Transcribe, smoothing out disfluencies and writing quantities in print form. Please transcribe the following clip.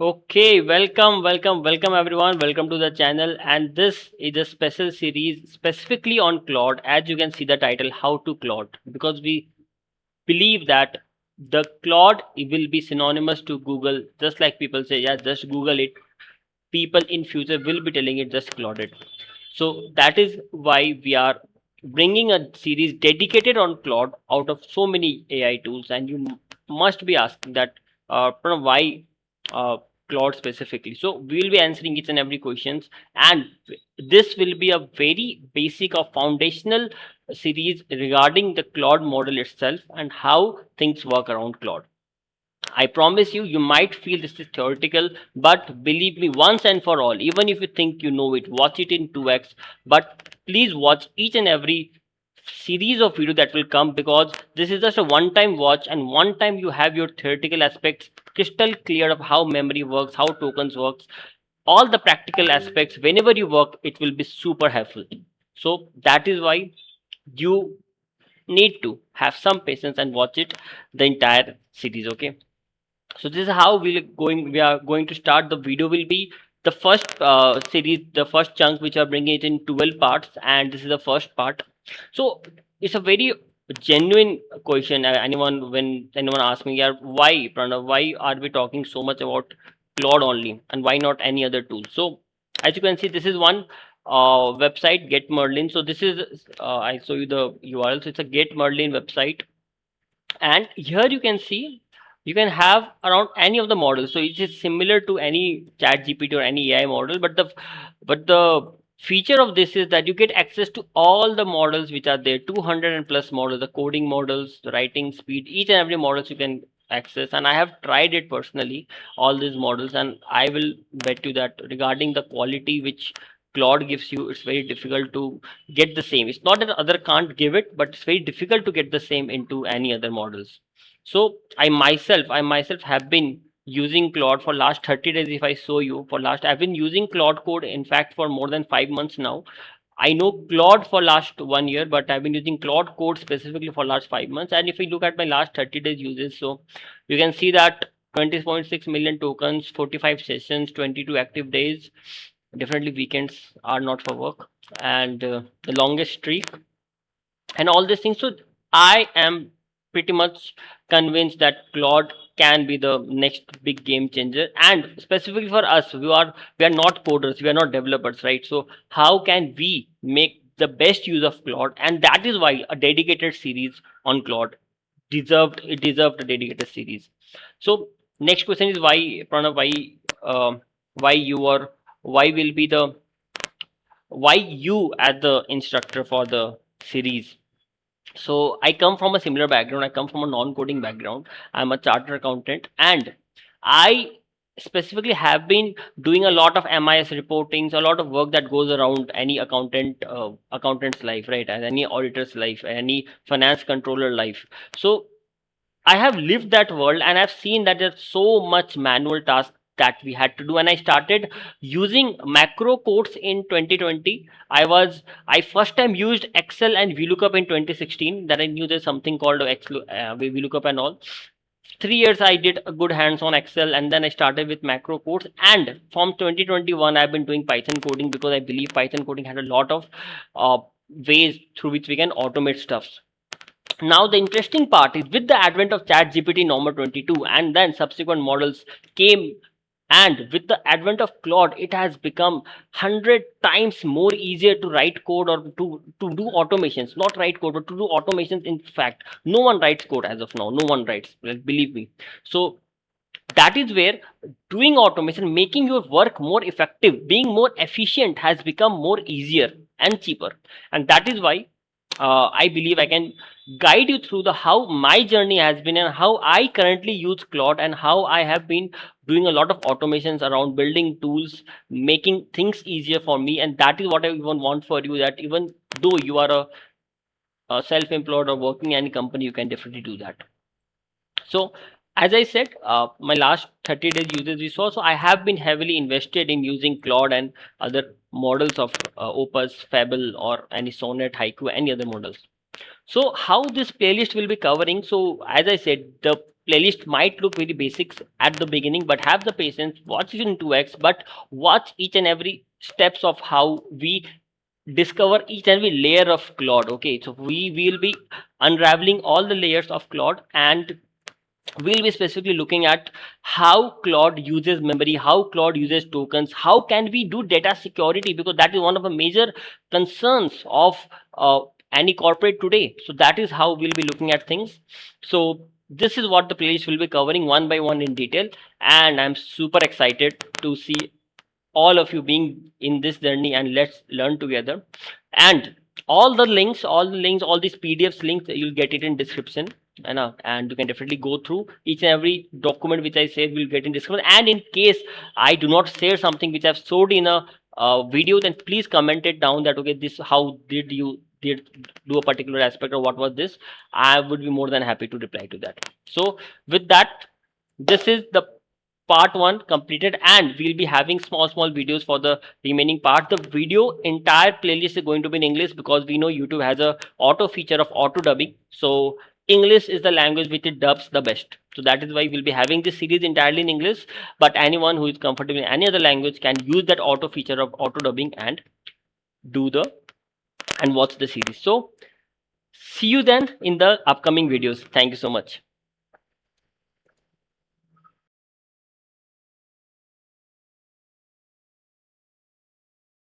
Okay, welcome everyone. Welcome to the channel. And this is a special series specifically on Claude. As you can see the title, How to Claude, because we believe that the Claude will be synonymous to Google. Just like people say, yeah, just Google it. People in future will be telling it, just Claude it. So that is why we are bringing a series dedicated on Claude out of so many AI tools. And you must be asking that, Pranav, why uh, Claude specifically? So we will be answering each and every questions, and this will be a very basic or foundational series regarding the Claude model itself and how things work around Claude. I promise you, you might feel this is theoretical, but believe me, once and for all, even if you think you know it, watch it in 2x. But please watch each and every series of video that will come, because this is just a one time watch, and one time you have your theoretical aspects crystal clear of how memory works, how tokens works, all the practical aspects. Whenever you work, it will be super helpful. So that is why you need to have some patience and watch it the entire series. Okay, so this is how we are going to start. The video will be the first series, the first chunk, which are bringing it in 12 parts, and this is the first part. So it's a very genuine question. Anyone, when anyone asks me, yeah, why, Pranav, why are we talking so much about Claude only, and why not any other tool? So as you can see, this is one website, Get Merlin. So this is I show you the URL. So it's a Get Merlin website, and here you can see you can have around any of the models. So it is similar to any chat gpt or any AI model, but the feature of this is that you get access to all the models which are there, 200 and plus models, the coding models, the writing speed, each and every models you can access. And I have tried it personally, all these models, and I will bet you that regarding the quality which Claude gives you, it's very difficult to get the same. It's not that the other can't give it, but it's very difficult to get the same into any other models. So I myself have been using Claude for last 30 days. If I show you, for last, I've been using Claude Code in fact for more than 5 months now. I know Claude for last 1 year, but I've been using Claude Code specifically for last 5 months. And if we look at my last 30 days uses, so you can see that 20.6 million tokens, 45 sessions, 22 active days. Definitely weekends are not for work, and the longest streak and all these things. So I am pretty much convinced that Claude can be the next big game changer, and specifically for us, we are not coders, we are not developers, right? So how can we make the best use of Claude? And that is why a dedicated series on Claude deserved a dedicated series. So next question is, why, Pranav, why you are, why will be the, why you as the instructor for the series? So I come from a similar background. I come from a non-coding background. I'm a chartered accountant, and I specifically have been doing a lot of MIS reportings, a lot of work that goes around any accountant's life, right? And any auditor's life, any finance controller life. So I have lived that world, and I've seen that there's so much manual task that we had to do. And I started using macro codes in 2020. I first time used Excel and VLOOKUP in 2016. That I knew there's something called Excel, VLOOKUP and all. 3 years I did a good hands on Excel, and then I started with macro codes. And from 2021 I've been doing Python coding, because I believe Python coding had a lot of uh, ways through which we can automate stuff. Now the interesting part is, with the advent of ChatGPT Normal 22 and then subsequent models came, and with the advent of Claude, it has become 100 times more easier to write code, or to do automations. Not write code, but to do automations. In fact, no one writes code as of now. No one writes, like, believe me. So that is where doing automation, making your work more effective, being more efficient, has become more easier and cheaper. And that is why I believe I can guide you through the how my journey has been, and how I currently use Claude, and how I have been doing a lot of automations around building tools, making things easier for me. And that is what I even want for you, that even though you are a self-employed or working in any company, you can definitely do that. So as I said, my last 30 days users we saw. So I have been heavily invested in using Claude and other models of Opus, Fable, or any Sonnet, Haiku, any other models. So how this playlist will be covering? So as I said, the playlist might look very basics at the beginning, but have the patience, watch it in 2x, but watch each and every steps of how we discover each and every layer of Claude. Okay, so we will be unraveling all the layers of Claude, and we'll be specifically looking at how Claude uses memory, how Claude uses tokens, how can we do data security, because that is one of the major concerns of any corporate today. So that is how we'll be looking at things. So this is what the playlist will be covering one by one in detail, and I'm super excited to see all of you being in this journey, and let's learn together. And all these PDFs links, you'll get it in description. And you can definitely go through each and every document which I said will get in description. And in case I do not share something which I've showed in a video, then please comment it down that okay, this how did you did do a particular aspect, or what was this. I would be more than happy to reply to that. So with that, this is the part 1 completed, and we'll be having small videos for the remaining part. The video entire playlist is going to be in English, because we know YouTube has a auto feature of auto dubbing. So English is the language which it dubs the best. So that is why we'll be having this series entirely in English, but anyone who is comfortable in any other language can use that auto feature of auto dubbing and do the and watch the series. So see you then in the upcoming videos. Thank you so much.